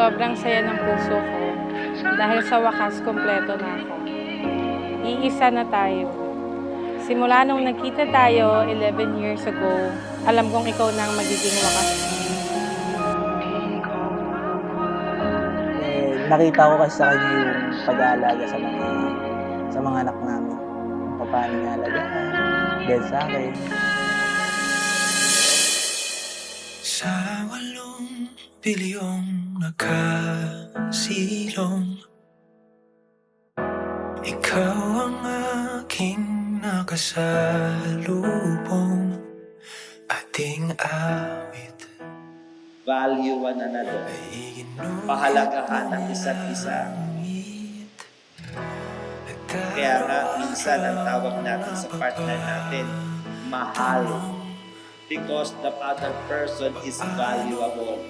Sobrang saya ng puso ko dahil sa wakas kumpleto na ako. Iisa na tayo. Simula nung nagkita tayo 11 years ago, alam kong ikaw na ang magiging wakas. Nakita ko kasi sa kanya yung pag-aalaga sa mga anak namin. Kung paano niya alagaan. Dahil sa akin. Sa 8 bilyong nakasilong, ikaw ang aking nakasalubong. Ating awit, value one another. Pahalagahan ang isa't isa. Kaya nga, minsan ang tawag natin sa partner natin, mahal. Because the other person is valuable.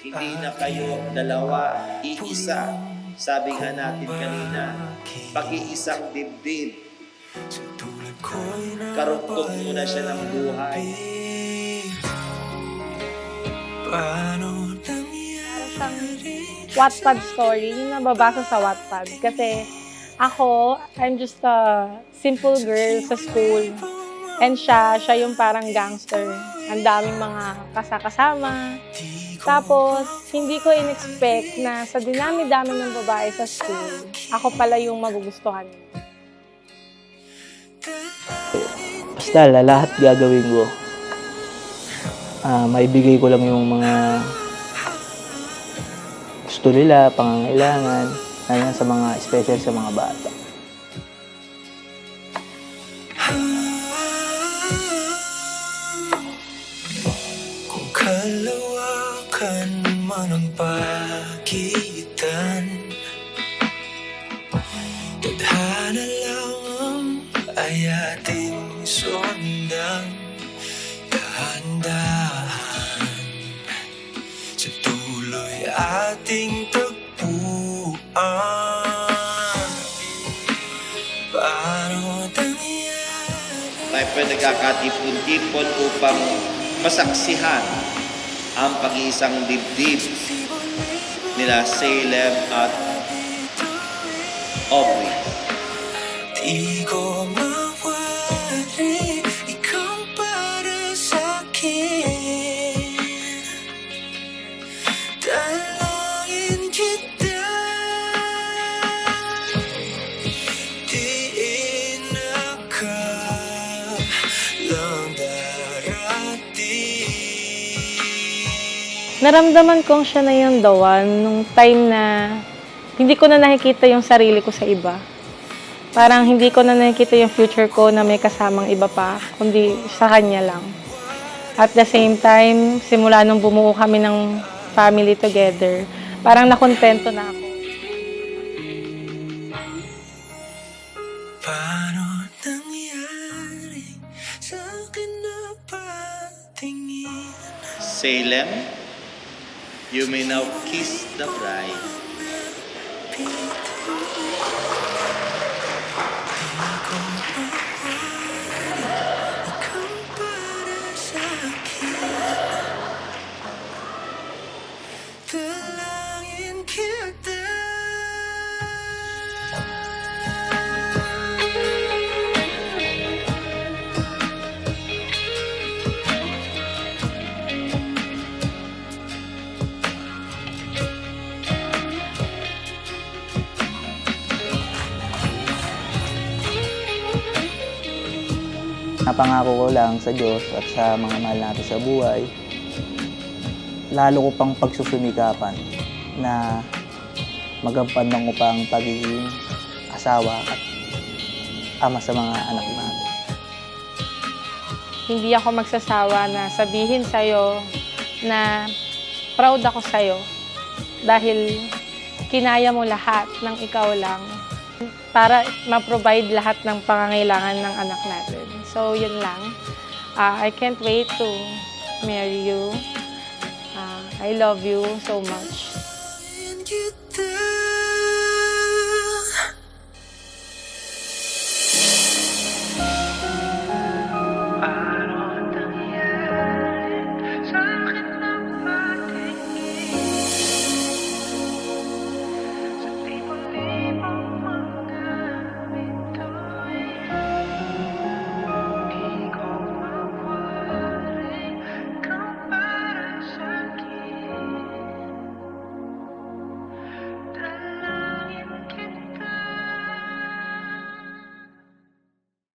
Hindi na kayo dalawa, iisa. Sabi nga natin kanina, pag-iisang dibdib. Karugtog muna siya ng buhay. Parang siyang Wattpad story, yung nababasa sa Wattpad. Kasi ako, I'm just a simple girl sa school. And siya yung parang gangster. Ang daming mga kasama. Tapos, hindi ko in-expect na sa dinami-dami ng babae sa school, ako pala yung magugustuhan niya. Basta lahat gagawin ko. Maibigay ko lang yung mga gusto nila, pangangailangan, lalo sa mga special sa mga bata. Kung kalawakan man ang pagitan, tadhana lang ay ating sundan. Dahan-dahan sa tuloy ating tagpuan. Paano nangyari? Tayo pa nagkakatipon-tipon upang masaksihan ang pag-iisang dibdib nila Salem at Aubrey. Di ko mawari, ikaw para sa'kin. Dalangin kita, diin lang darating. Naramdaman kong siya na yung the one nung time na hindi ko na nakikita yung sarili ko sa iba. Parang hindi ko na nakikita yung future ko na may kasamang iba pa, kundi sa kanya lang. At the same time, simula nung bumuo kami ng family together, parang nakontento na ako. Paano nangyari sa akin na patingin? Salem, you may now kiss the bride. Ikaw para sa'kin. Dalangin kita. Napangako ko lang sa Diyos at sa mga mahal natin sa buhay, lalo ko pang pagsusumikapan na magampanan ko pang pagiging asawa at ama sa mga anak natin. Hindi ako magsasawa na sabihin sa'yo na proud ako sa'yo dahil kinaya mo lahat ng ikaw lang para ma-provide lahat ng pangangailangan ng anak natin. So, yun lang. I can't wait to marry you. I love you so much.